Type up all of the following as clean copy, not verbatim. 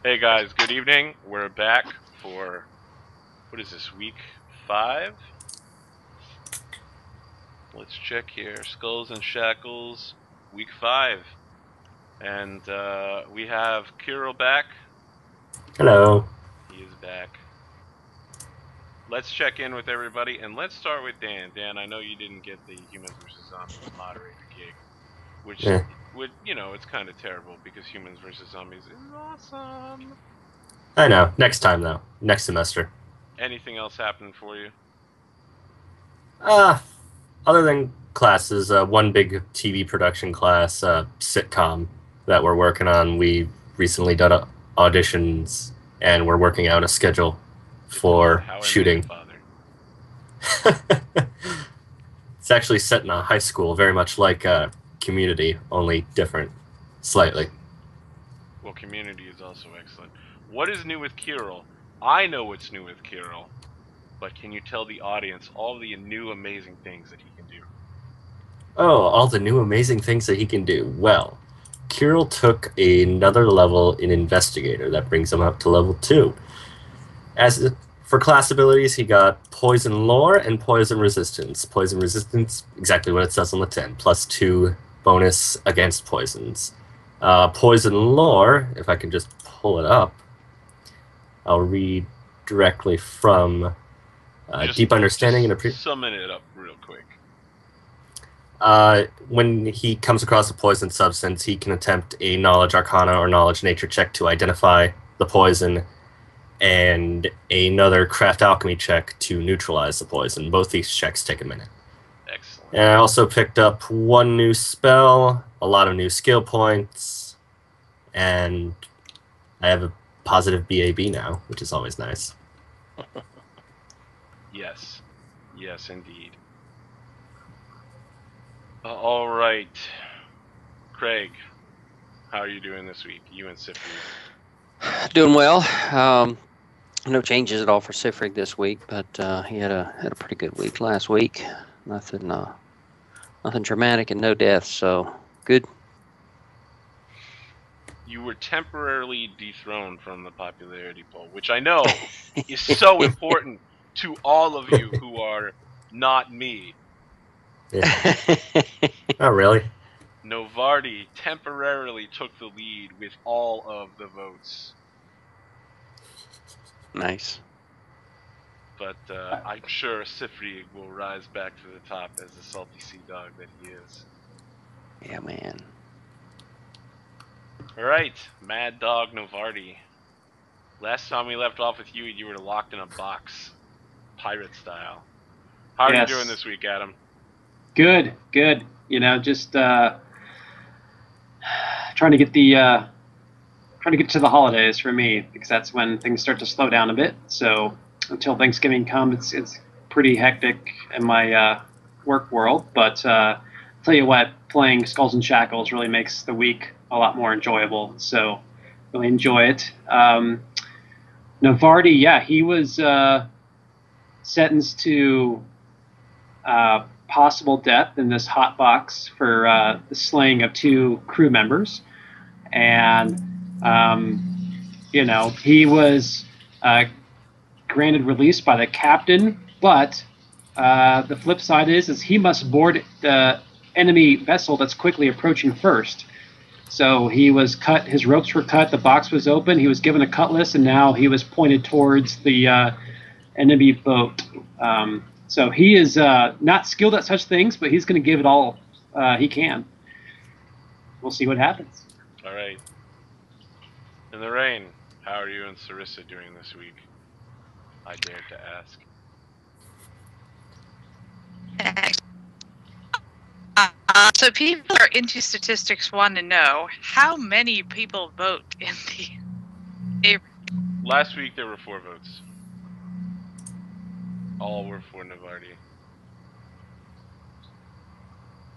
Hey guys, good evening. We're back for, what is this, week 5? Let's check here. Skulls and Shackles, week 5. And we have Kiro back. Hello. He is back. Let's check in with everybody, and let's start with Dan. Dan, I know you didn't get the Humans vs. Zombies moderator gig, which, Eh, it's kind of terrible because Humans vs. Zombies is awesome. I know. Next time, though. Next semester. Anything else happening for you? Uh, Other than classes, one big TV production class, sitcom that we're working on. We recently done auditions, and we're working out a schedule It's called for How I Met Your shooting. Father. It's actually set in a high school, very much like Community, only different, slightly. Well, Community is also excellent. What is new with Kirill? I know what's new with Kirill, but can you tell the audience all the new amazing things that he can do? Oh, all the new amazing things that he can do. Well, Kirill took another level in Investigator that brings him up to level 2. As for class abilities, he got Poison Lore and Poison Resistance. Poison Resistance, exactly what it says on the tin, +2 bonus against poisons. Poison Lore, if I can just pull it up, I'll read directly from Just, Deep Understanding and summon it up real quick. when he comes across a poison substance, he can attempt a Knowledge Arcana or Knowledge Nature check to identify the poison, and another Craft Alchemy check to neutralize the poison. Both these checks take a minute. Excellent. And I also picked up one new spell, a lot of new skill points, and I have a positive BAB now, which is always nice. Yes. Yes, indeed. All right. Craig, how are you doing this week? You and Sifri. Doing well. No changes at all for Sifrig this week, but he had a pretty good week last week. Nothing dramatic and no deaths, so good. You were temporarily dethroned from the popularity poll, which I know is so important to all of you who are not me. Oh, really? Novardi temporarily took the lead with all of the votes. Nice. But I'm sure Sifri will rise back to the top as the salty sea dog that he is. Yeah, man. Alright, Mad Dog Novardi. Last time we left off with you, you were locked in a box, pirate style. How are you doing this week, Adam? Good. You know, just trying to get to the holidays for me, because that's when things start to slow down a bit. So until Thanksgiving comes, it's pretty hectic in my work world. But tell you what, playing Skulls and Shackles really makes the week a lot more enjoyable. So really enjoy it. Navardi, yeah, he was sentenced to possible death in this hot box for the slaying of 2 crew members. And, he was granted release by the captain, but the flip side is he must board the enemy vessel that's quickly approaching first. So he was cut, his ropes were cut, the box was open, he was given a cutlass, and now he was pointed towards the enemy boat. So he is not skilled at such things, but he's going to give it all he can. We'll see what happens. All right. In the rain, how are you and Sarissa doing this week? I dare to ask. So people are into statistics want to know how many people vote in the. Last week there were 4 votes. All were for Navardi.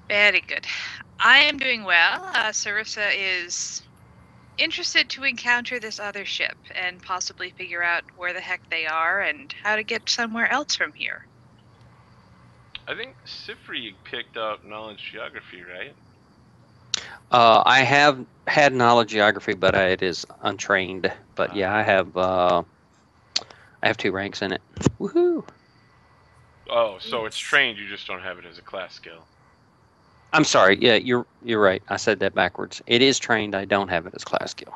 Very good. I am doing well. Sarissa is interested to encounter this other ship and possibly figure out where the heck they are and how to get somewhere else from here. I think Sifri picked up knowledge geography, right? I have had knowledge geography, but it is untrained. But yeah, I have 2 ranks in it. Woohoo! Oh, so it's trained. You just don't have it as a class skill. I'm sorry. Yeah, you're right. I said that backwards. It is trained. I don't have it as class skill,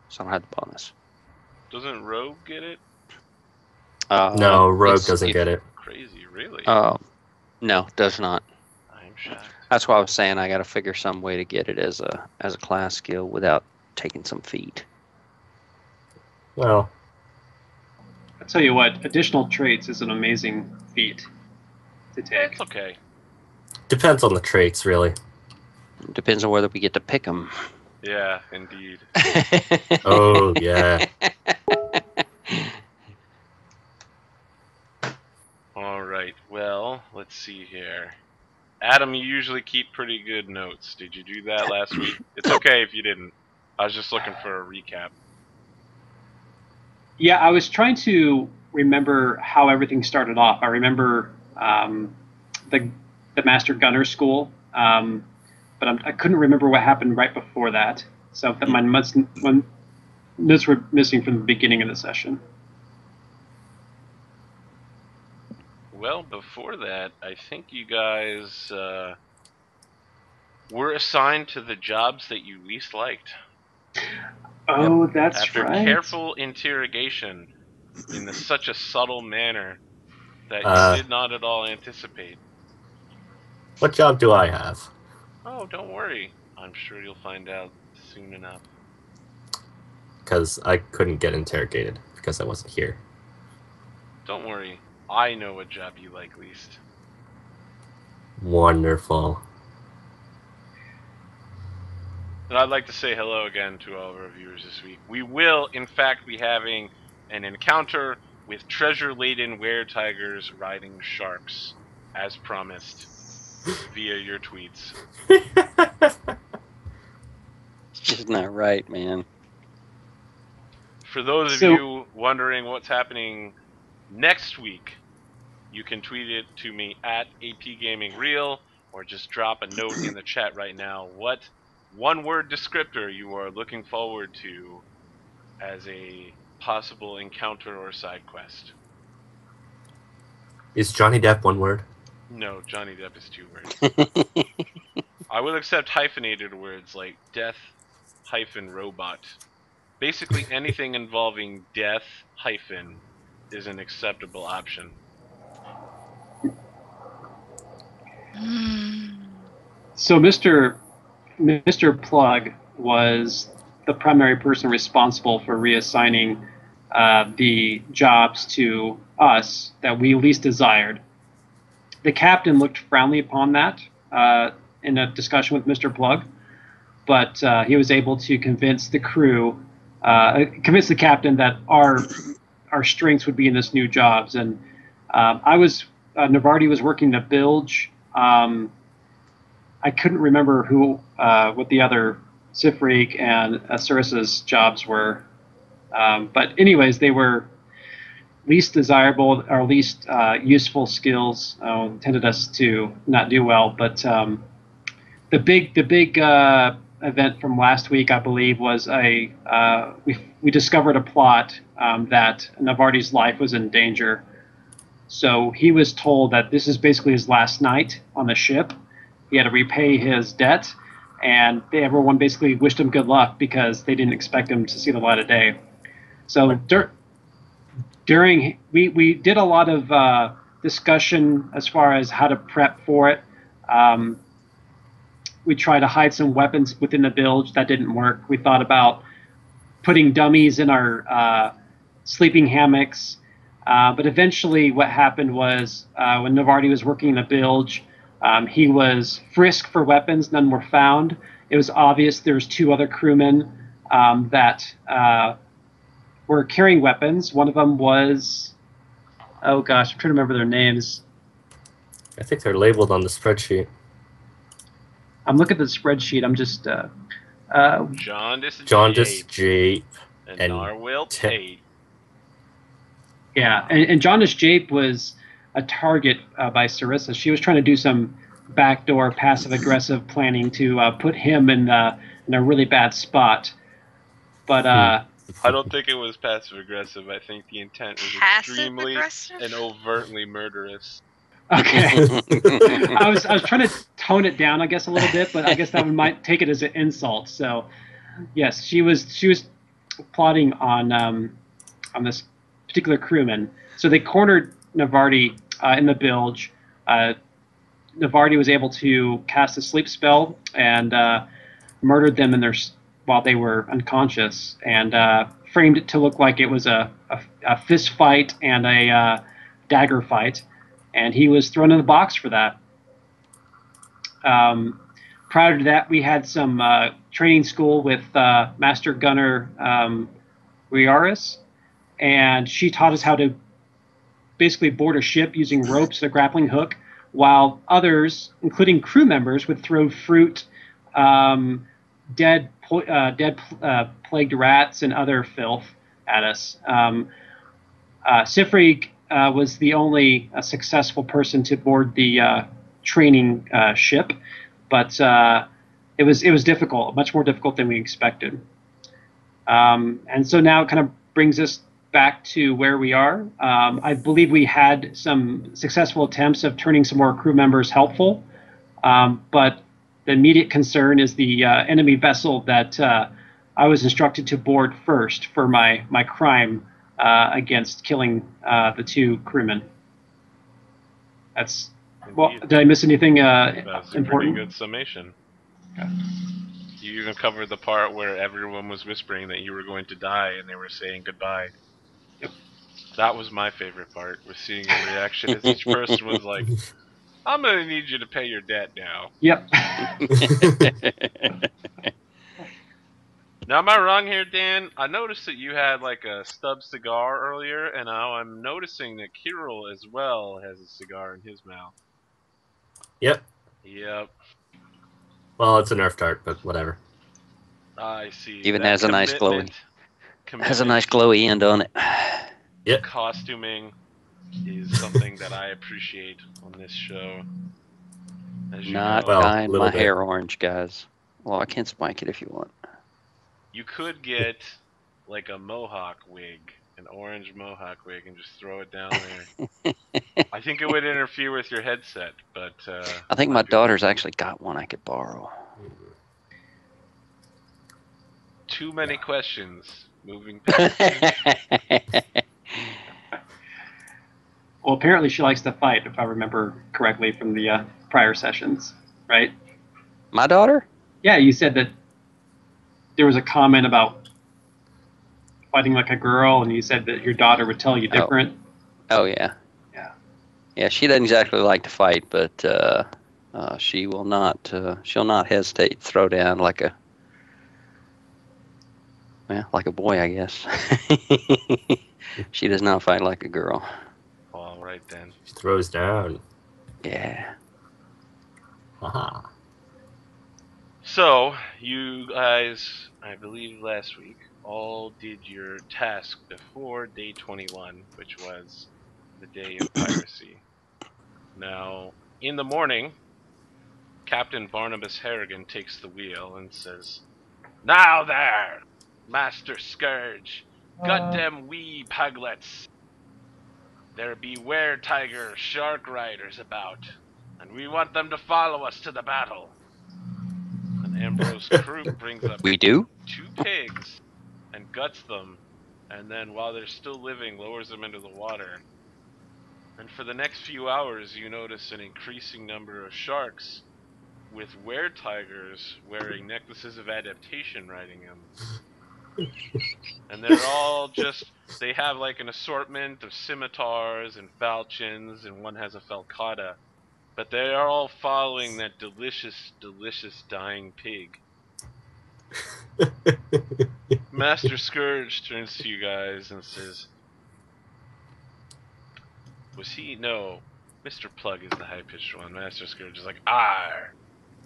so I don't have the bonus. Doesn't Rogue get it? No, Rogue It's doesn't get it. Crazy, really? No, does not. I'm shocked. That's why I was saying I got to figure some way to get it as a class skill without taking some feat. Well, I'll tell you what, additional traits is an amazing feat to take. It's okay. depends on the traits, really. Depends on whether we get to pick them. Yeah, indeed. Oh, yeah. All right. Well, let's see here. Adam, you usually keep pretty good notes. Did you do that last week? It's okay if you didn't. I was just looking for a recap. Yeah, I was trying to remember how everything started off. I remember the Master Gunner School, but I couldn't remember what happened right before that. So that my notes were missing from the beginning of the session. Well, before that, I think you guys were assigned to the jobs that you least liked. Oh, that's After right. careful interrogation in such a subtle manner that you did not at all anticipate. What job do I have? Oh, don't worry. I'm sure you'll find out soon enough. Because I couldn't get interrogated because I wasn't here. Don't worry. I know what job you like least. Wonderful. And I'd like to say hello again to all of our viewers this week. We will, in fact, be having an encounter with treasure-laden were-tigers riding sharks, as promised, via your tweets. It's just not right, man. For those of you wondering what's happening next week, you can tweet it to me at APGamingREAL, or just drop a note in the chat right now. What one-word descriptor you are looking forward to as a possible encounter or side quest? Is Johnny Depp one word? No, Johnny Depp is 2 words. I will accept hyphenated words like death-robot. Basically anything involving death hyphen is an acceptable option. So Mr. Plug was the primary person responsible for reassigning the jobs to us that we least desired. The captain looked frowningly upon that in a discussion with Mr. Plug, but he was able to convince the crew, convince the captain that our strengths would be in this new jobs. And Navardi was working the bilge. I couldn't remember what the other Sifrik and Surissa's jobs were. But anyways, they were least desirable or least useful skills. Tended us to not do well. But the big event from last week, I believe, was we discovered a plot that Navardi's life was in danger. So he was told that this is basically his last night on the ship. He had to repay his debt, and everyone basically wished him good luck because they didn't expect him to see the light of day. So we did a lot of discussion as far as how to prep for it. We tried to hide some weapons within the bilge. That didn't work. We thought about putting dummies in our sleeping hammocks. But eventually what happened was when Navardi was working in the bilge, he was frisked for weapons. None were found. It was obvious there was 2 other crewmen that were carrying weapons. One of them was, oh gosh, I'm trying to remember their names. I think they're labeled on the spreadsheet. I'm looking at the spreadsheet. I'm just Jaundice Jape and Narwhal Tate. Yeah, and Jaundice Jape was a target by Sarissa. She was trying to do some backdoor passive-aggressive planning to put him in a really bad spot. But I don't think it was passive aggressive. I think the intent was extremely Passive-aggressive? and overtly murderous. okay, I was trying to tone it down, I guess, a little bit, but I guess that one might take it as an insult. So, yes, she was plotting on this particular crewman. So they cornered Navardi in the bilge. Navardi was able to cast a sleep spell and murdered them while they were unconscious, and framed it to look like it was a fist fight and a dagger fight, and he was thrown in the box for that. Prior to that, we had some training school with Master Gunner Riaris, and she taught us how to basically board a ship using ropes and a grappling hook, while others, including crew members, would throw fruit, dead plagued rats, and other filth at us. Sifrig was the only successful person to board the training ship, but it was difficult, much more difficult than we expected. And so now it kind of brings us back to where we are. I believe we had some successful attempts of turning some more crew members helpful, but the immediate concern is the enemy vessel that I was instructed to board first for my crime against killing the 2 crewmen. That's well. Indeed. Did I miss anything That's a important? pretty good summation. Okay. You even covered the part where everyone was whispering that you were going to die and they were saying goodbye. Yep. That was my favorite part, was seeing your reaction as each person was like, I'm going to need you to pay your debt now. Yep. Now, am I wrong here, Dan? I noticed that you had like a stub cigar earlier, and now I'm noticing that Kirill as well has a cigar in his mouth. Yep. Yep. Well, it's a Nerf dart, but whatever. I see. Even That has a nice commitment- Has a nice glowy end on it. Yep. Costuming is something that I appreciate on this show. As you Not know, Well, dyeing little my bit. hair orange, guys. Well, I can spike it if you want. you could get like a mohawk wig, an orange mohawk wig, and just throw it down there. I think it would interfere with your headset, but I think might my be daughter's worth it. actually got one I could borrow. Too many questions. Moving past. Well, apparently she likes to fight, if I remember correctly from the prior sessions, right? My daughter? Yeah, you said that there was a comment about fighting like a girl, and you said that your daughter would tell you different. Oh yeah. Yeah. Yeah, she doesn't exactly like to fight, but she will not. She'll not hesitate to throw down like a boy, I guess. She does not fight like a girl. All right then. She throws down. Yeah. Haha. So you guys, I believe last week, all did your task before day 21, which was the day of piracy. Now, in the morning, Captain Barnabas Harrigan takes the wheel and says, "Now there, Master Scourge, gut them wee puglets. There be were-tiger shark riders about, and we want them to follow us to the battle." And Ambrose Crook brings up We do? 2 pigs and guts them, and then while they're still living, lowers them into the water. And for the next few hours, you notice an increasing number of sharks with were-tigers wearing necklaces of adaptation riding them. And they're all just, they have like an assortment of scimitars and falchions, and one has a falcata. But they are all following that delicious, delicious dying pig. Master Scourge turns to you guys and says, "Was he? No. Mr. Plug is the high-pitched one." Master Scourge is like, "Arr!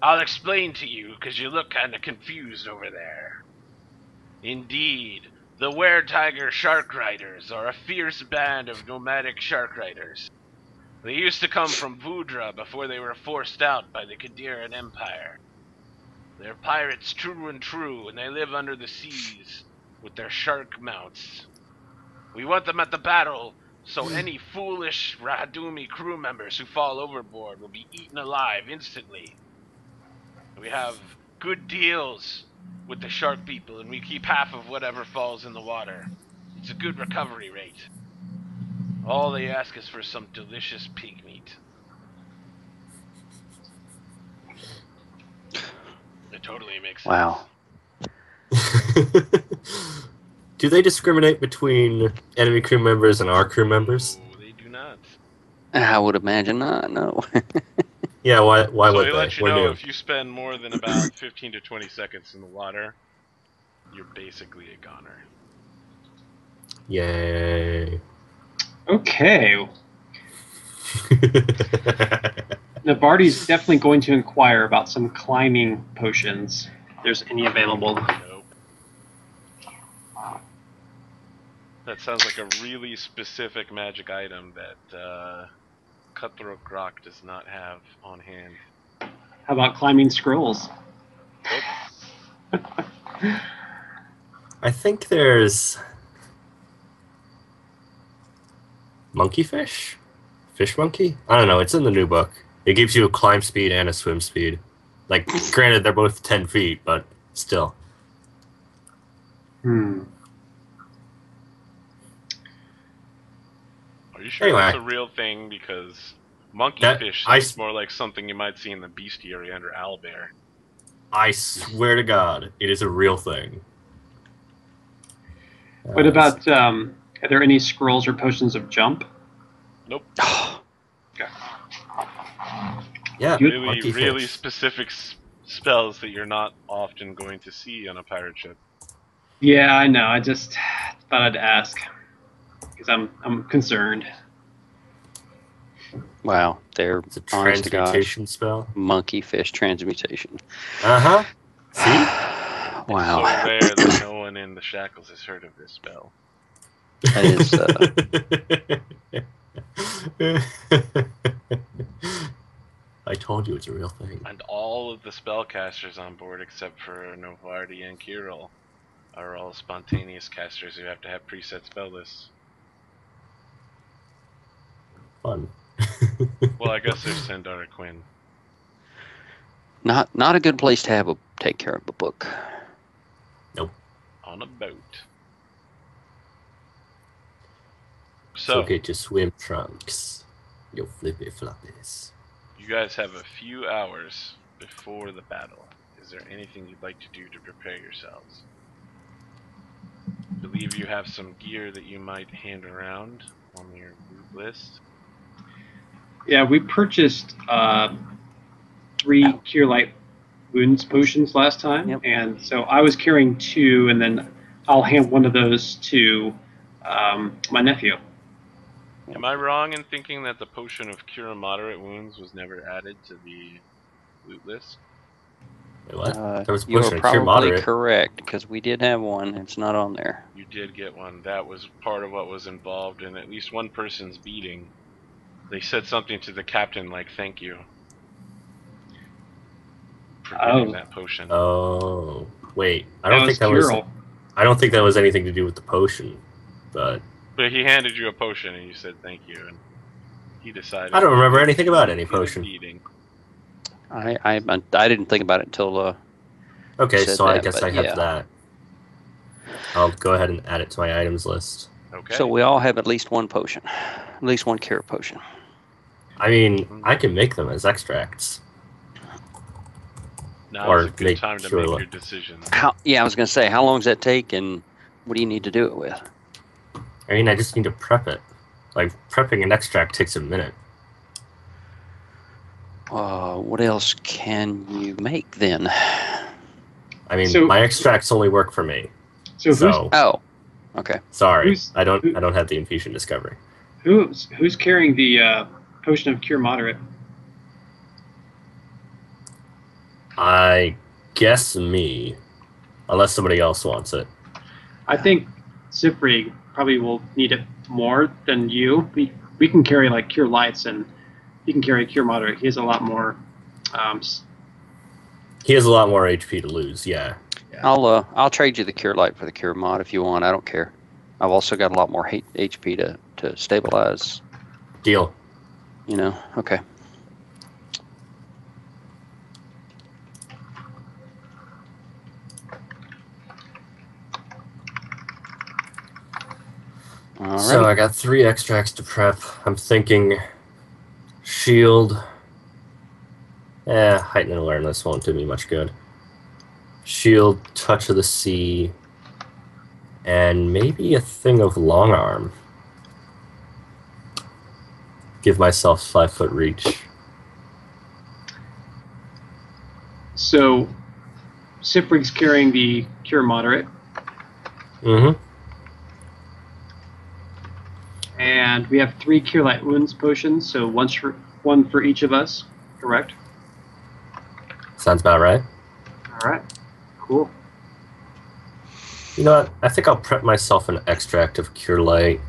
I'll explain to you, because you look kind of confused over there. Indeed, the Were-Tiger Shark Riders are a fierce band of nomadic shark riders. They used to come from Vudra before they were forced out by the Kadiran Empire. They're pirates true and true, and they live under the seas with their shark mounts. We want them at the battle, so any foolish Rahadumi crew members who fall overboard will be eaten alive instantly. We have good deals with the shark people, and we keep half of whatever falls in the water. It's a good recovery rate. All they ask is for some delicious pig meat. It totally makes sense. Wow. Do they discriminate between enemy crew members and our crew members? No, they do not. I would imagine not. No. Yeah, why So would they they? let you We're know new. if you spend more than about 15 to 20 seconds in the water, you're basically a goner. Yay. Okay. Navardi's definitely going to inquire about some climbing potions, if there's any available. Nope. That sounds like a really specific magic item that Cutthroat Grok does not have on hand. How about climbing scrolls? Nope. I think there's monkey fish? Fish monkey? I don't know, it's in the new book. It gives you a climb speed and a swim speed. Like, granted, they're both 10 feet, but still. Hmm. Are you sure Anyway. that's a real thing? Because monkey That- fish I sounds more like something you might see in the bestiary under owlbear. I swear to God, it is a real thing. What about, are there any scrolls or potions of jump? Nope. Yeah, Really, monkey really fish. specific spells that you're not often going to see on a pirate ship. Yeah, I know. I just thought I'd ask because I'm concerned. Wow. They're It's a honest to gosh, transmutation spell. monkey fish transmutation. Uh-huh. See? Wow. It's so rare that no one in the Shackles has heard of this spell. That is I told you it's a real thing. And all of the spellcasters on board, except for Novardi and Kirill, are all spontaneous casters who have to have preset spell lists. Fun. Well, I guess there's Sandara Quinn. not a good place to take care of a book. On a boat. So So, get your swim trunks. Your flippy floppies. you guys have a few hours before the battle. Is there anything you'd like to do to prepare yourselves? I believe you have some gear that you might hand around on your group list. Yeah, we purchased 3 Cure Light Wounds potions last time, Yep. and so I was carrying 2, and then I'll hand one of those to my nephew. Am I wrong in thinking that the potion of cure moderate wounds was never added to the loot list? Wait, what? There was a You potion are of cure probably moderate. correct because we did have one. It's not on there. You did get one. That was part of what was involved in at least one person's beating. They said something to the captain like, "Thank you for getting that potion." Oh, wait. I That don't was think that was. Kirill. I don't think that was anything to do with the potion, but But he handed you a potion and you said thank you, and he decided. I don't remember anything about any he was potion. beating. I didn't think about it until Okay, said so I that, guess but I have yeah. that. I'll go ahead and add it to my items list. Okay. So we all have at least one potion, at least one cure potion. I mean, I can make them as extracts. Now or is a good make time to sure make what- your decisions. Yeah, I was gonna say, how long does that take, and what do you need to do it with? I mean, I just need to prep it. Like, prepping an extract takes a minute. What else can you make then? I mean, So- my extracts only work for me. So So, Oh, okay. sorry, who's- I don't have the infusion discovery. who's carrying the potion of Cure Moderate? I guess me, unless somebody else wants it. I think Cyprig probably will need it more than you. We can carry like Cure Lights and He can carry Cure Moderate. He has a lot more. He has a lot more HP to lose. Yeah. I'll trade you the Cure Light for the Cure Mod if you want. I don't care. I've also got a lot more HP to stabilize. Deal. You know. Okay. So I got 3 extracts to prep. I'm thinking shield. Heightened awareness won't do me much good. Shield, touch of the sea, and maybe a thing of long arm. Give myself 5-foot reach. So, Siprig's carrying the Cure Moderate. Mm-hmm. And we have 3 Cure Light Wounds potions, so one for each of us, correct? Sounds about right. All right, cool. You know what? I think I'll prep myself an extract of Cure Light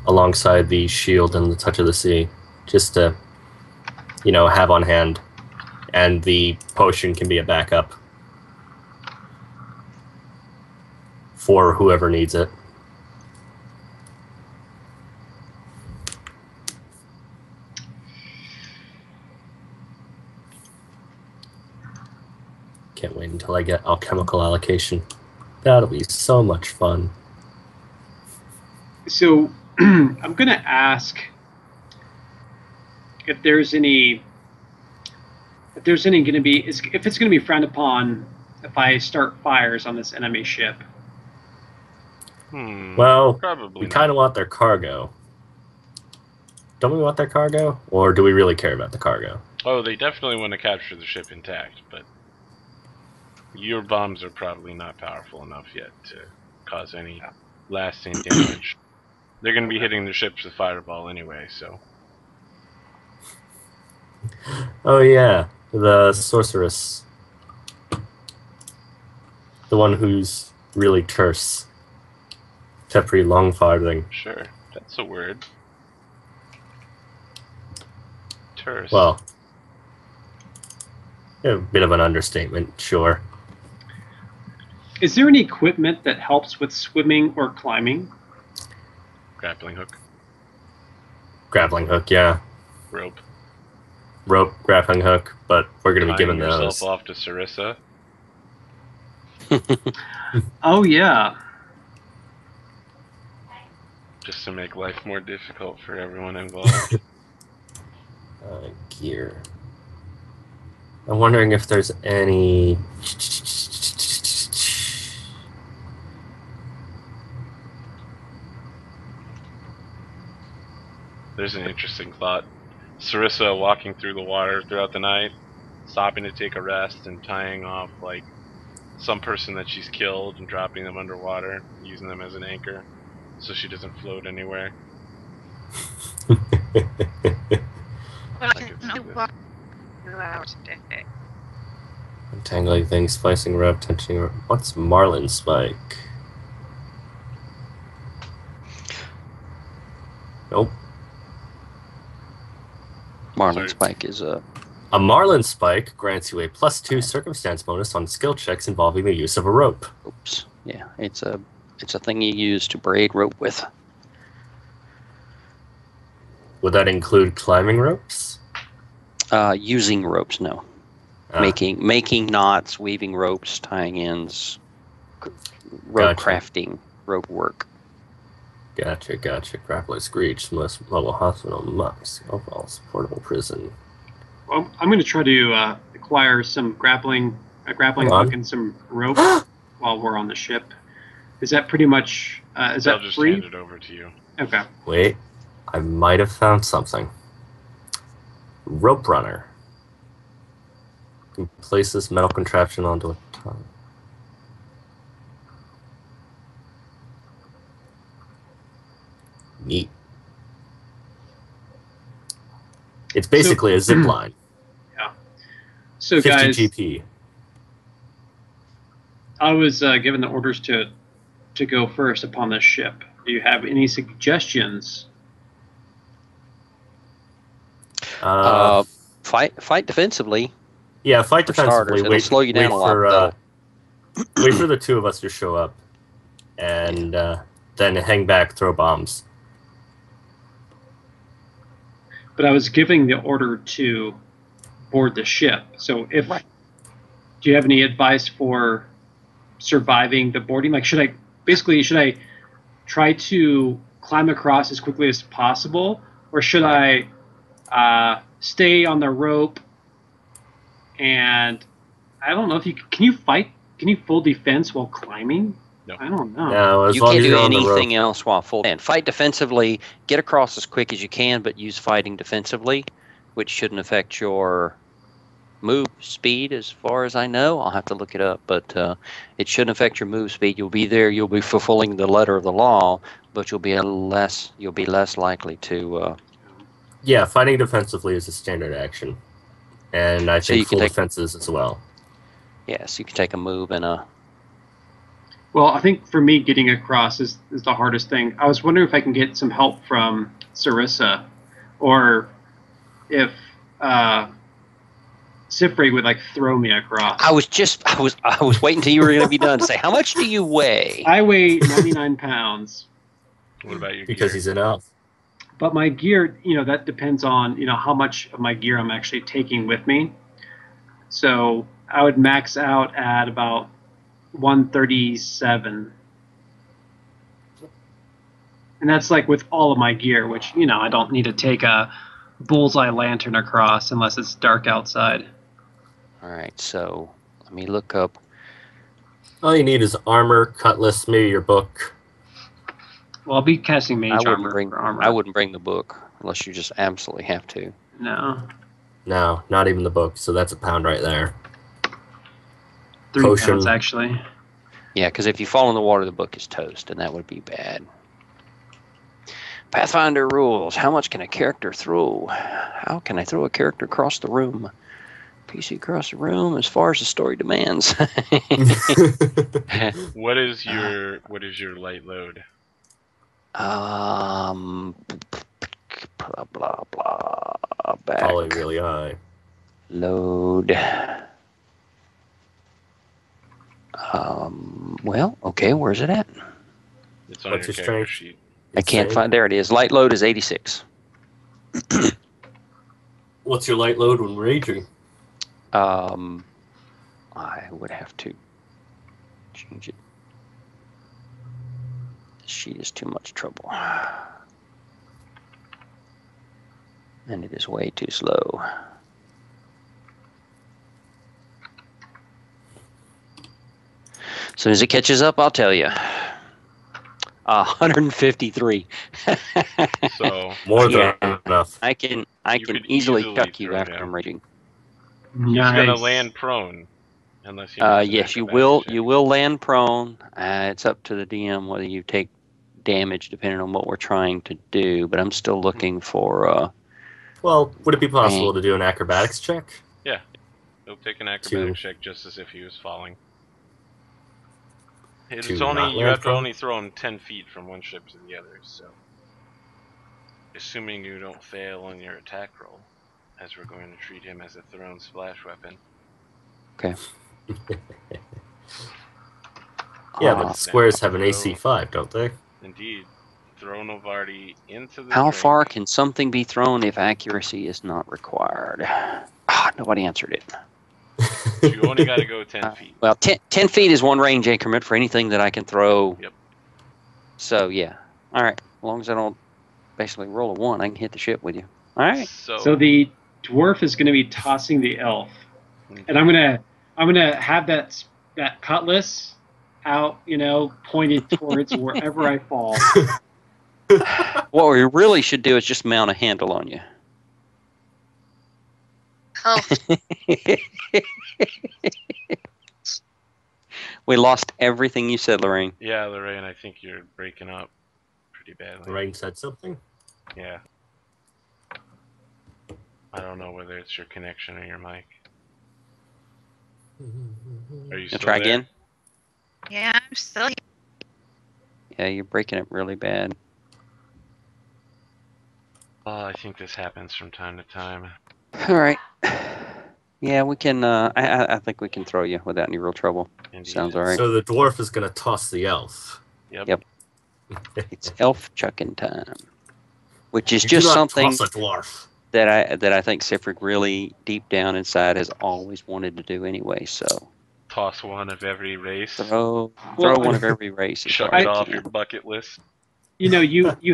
alongside the shield and the touch of the sea, just to, have on hand. And the potion can be a backup for whoever needs it. Can't wait until I get alchemical allocation. That'll be so much fun. So I'm going to ask if it's going to be frowned upon if I start fires on this enemy ship. Well, probably we kind of want their cargo. Don't we want their cargo? Or do we really care about the cargo? Oh, they definitely want to capture the ship intact, but your bombs are probably not powerful enough yet to cause any lasting damage. They're going to be hitting the ships with fireball anyway, so. Oh yeah, the sorceress. The one who's really terse. Tepri Longfarthing. Sure, that's a word. Terse. Well, a bit of an understatement, sure. Is there any equipment that helps with swimming or climbing? Grappling hook. Grappling hook, yeah. Rope. Rope, grappling hook, but we're going to be Tying given yourself those. off to Sarissa. Oh, yeah. Just to make life more difficult for everyone involved. Gear. I'm wondering if there's any... There's an interesting thought. Sarissa walking through the water throughout the night, stopping to take a rest and tying off like some person that she's killed and dropping them underwater, using them as an anchor so she doesn't float anywhere. Entangling things, splicing rope, tensioning rope. What's Marlin Spike? Nope. Marlin Spike is a... A Marlin Spike grants you a +2 circumstance bonus on skill checks involving the use of a rope. Oops. Yeah, it's a thing you use to braid rope with. Would that include climbing ropes? Using ropes, no. Making knots, weaving ropes, tying ends, rope crafting, rope work. Gotcha. Grappler Screech, most level hospital, monks, overalls, portable prison. Well, I'm going to try to acquire some grappling hook and some rope while we're on the ship. Is that pretty much? Is that just free? hand it over to you. Okay. Wait, I might have found something. Rope runner. You can place this metal contraption onto a tongue. Neat. It's basically a zip line. Yeah. So 50 guys, GP. I was given the orders to go first upon this ship. Do you have any suggestions? Fight defensively. Yeah, fight For defensively. starters, it'll slow you down a lot, though. Wait for the two of us to show up, and then hang back, throw bombs. But I was giving the order to board the ship. So do you have any advice for surviving the boarding? Like, should I try to climb across as quickly as possible, or should I stay on the rope? And I don't know if can you fight? Can you full defense while climbing? No. I don't know. No, as You long can't as do you're on the rope. anything else while full. And fight defensively, get across as quick as you can, but use fighting defensively, which shouldn't affect your move speed as far as I know. I'll have to look it up, but it shouldn't affect your move speed. You'll be there, you'll be fulfilling the letter of the law, but you'll be less likely to Yeah, fighting defensively is a standard action. And I think full defenses as well. Yes, you can take a move and a... Well, I think for me, getting across is the hardest thing. I was wondering if I can get some help from Sarissa, or if Sifri would throw me across. I was waiting until you were going to be done to say, how much do you weigh? I weigh 99 pounds. What about your Because gear? he's an elf. But my gear, that depends on, how much of my gear I'm actually taking with me. So I would max out at about 137. And that's with all of my gear, which, I don't need to take a bullseye lantern across unless it's dark outside. All right, so let me look up. All you need is armor, cutlass, maybe your book. Well, I'll be casting mage armor for armor. I wouldn't bring the book unless you just absolutely have to. No. No, not even the book, so that's a pound right there. 3 Potion. pounds, actually. Yeah, because if you fall in the water, the book is toast, and that would be bad. Pathfinder rules. How much can a character throw? How can I throw a character across the room? PC across the room as far as the story demands. What is your light load? Blah blah blah. Back. Probably really high. Load. Well, okay, where's it at? It's on What's your your character strength? sheet. I can't find. There it is. Light load is 86. What's your light load when raging? I would have to change it. This sheet is too much trouble. And it is way too slow. As soon as it catches up, I'll tell you. 153. So More than enough. I can could easily easily chuck you throw after him. I'm raging. he's gonna Nice. land prone, unless he. makes an Yes, you acrobatic will. check. You will land prone. It's up to the DM whether you take damage, depending on what we're trying to do. But I'm still looking for. Well, would it be possible to do an acrobatics check? Yeah, he'll take an acrobatic check just as if he was falling. It's To only not you land have to prone? only throw him 10 feet from one ship to the other. So, assuming you don't fail on your attack roll, as we're going to treat him as a thrown splash weapon. Okay. Yeah, but squares have an AC 5, don't they? Indeed. Throw Novardi into the How drink. far can something be thrown if accuracy is not required? Nobody answered it. You only got to go 10 feet. Well, 10 feet is one range increment for anything that I can throw. Yep. So, yeah. All right. As long as I don't basically roll a 1, I can hit the ship with you. All right. So the dwarf is going to be tossing the elf, and I'm gonna have that cutlass out, pointed towards wherever I fall. What we really should do is just mount a handle on you. Oh, We lost everything you said, Lorraine. Yeah, Lorraine, I think you're breaking up pretty badly. Lorraine said something? Yeah. I don't know whether it's your connection or your mic. Are you still Try there? again? yeah, I'm still here. Yeah, you're breaking up really bad. I think this happens from time to time. All right. Yeah, we can. I think we can throw you without any real trouble. Indeed. Sounds all right. So the dwarf is going to toss the elf. Yep. It's elf chucking time, which is You just do not something toss a dwarf. that I think Sifric really deep down inside has always wanted to do anyway. So Toss one of every race. throw Well, one of every race. as Chuck hard it as off you your can. bucket list. you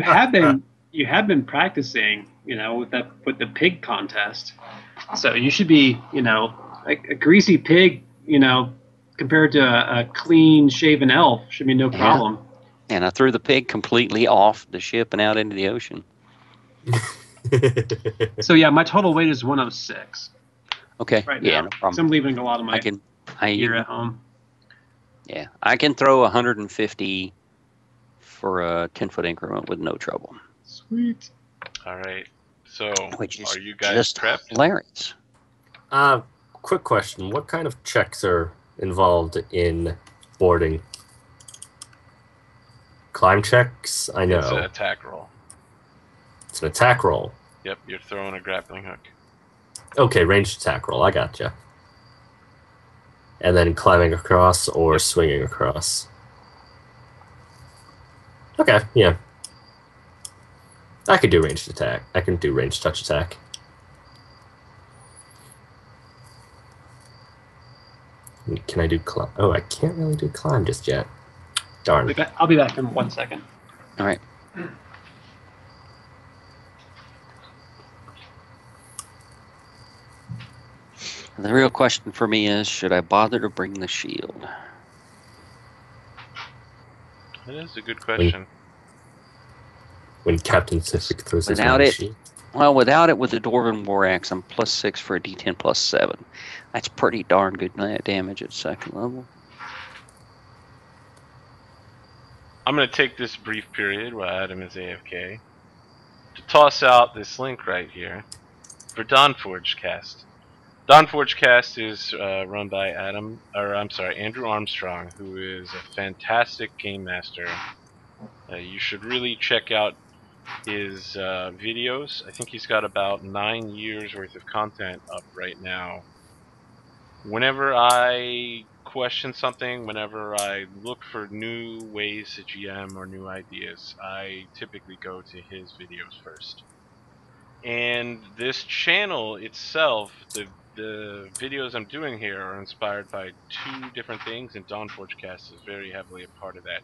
have been practicing, with the pig contest, so you should be, a greasy pig, compared to a clean shaven elf should be no Yeah. problem. And I threw the pig completely off the ship and out into the ocean. So yeah, my total weight is 106 Okay. right Yeah, now. no So problem. I'm leaving a lot of my gear I at home. yeah, I can throw 150 for a 10-foot increment with no trouble, Sweet. All right. So, which is are you guys just prepped? hilarious. Quick question. What kind of checks are involved in boarding? Climb checks? I know. It's an attack roll. It's an attack roll. Yep, you're throwing a grappling hook. Okay, ranged attack roll. I gotcha. And then climbing across or swinging across. Okay, yeah. I could do ranged attack. I can do ranged touch attack. Can I do climb? Oh, I can't really do climb just yet. Darn. I'll be back in 1 second. All right. The real question for me is, should I bother to bring the shield? That is a good question. When Captain Sifric throws his Without it, sheet. well, without it, with the Dwarven War Axe, I'm +6 for a D10 +7. That's pretty darn good damage at second level. I'm going to take this brief period while Adam is AFK to toss out this link right here for Dawnforge Cast. Dawnforge Cast is run by Andrew Armstrong, who is a fantastic game master. You should really check out his videos. I think he's got about 9 years worth of content up right now. Whenever I question something, whenever I look for new ways to GM or new ideas, I typically go to his videos first. And this channel itself, the videos I'm doing here are inspired by two different things, and Dawnforge Cast is very heavily a part of that.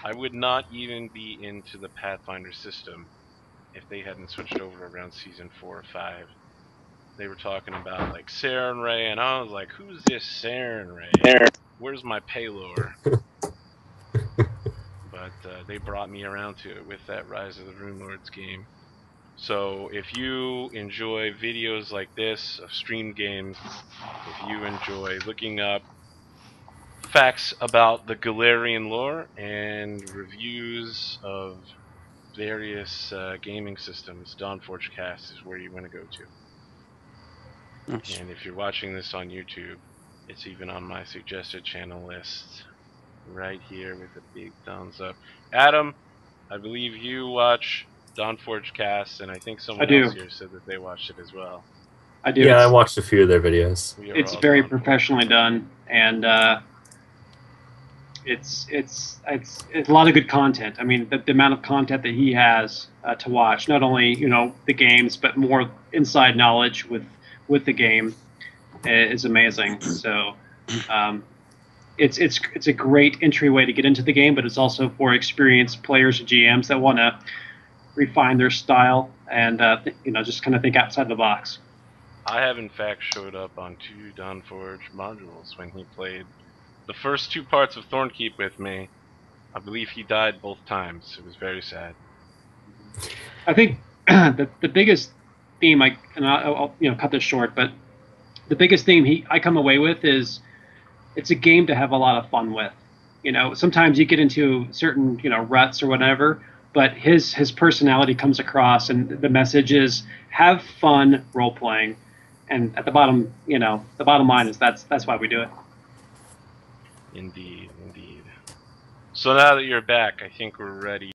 I would not even be into the Pathfinder system if they hadn't switched over around season 4 or 5. They were talking about like Saren Ray, and I was like, "Who's this Saren Ray? Where's my Paylor?" But they brought me around to it with that Rise of the Runelords game. So if you enjoy videos like this of streamed games, if you enjoy looking up facts about the Galarian lore and reviews of various gaming systems, Dawnforge Cast is where you want to go to. Nice. And if you're watching this on YouTube, it's even on my suggested channel list right here with a big thumbs up. Adam, I believe you watch Dawnforge Cast, and I think someone else here said that they watched it as well. I do. Yeah, I watched a few of their videos. It's very professionally done, and it's a lot of good content. I mean, the amount of content that he has to watch, not only the games, but more inside knowledge with the game, is amazing. So it's a great entryway to get into the game, but it's also for experienced players and GMs that want to refine their style and just kind of think outside the box. I have in fact showed up on 2 Dawnforge modules when he played the first 2 parts of Thornkeep with me. I believe he died both times. It was very sad. I think the biggest theme, I'll cut this short, but the biggest theme I come away with is it's a game to have a lot of fun with. Sometimes you get into certain ruts or whatever, but his personality comes across, and the message is have fun role playing. And at the bottom line is that's why we do it. Indeed, indeed. So now that you're back, I think we're ready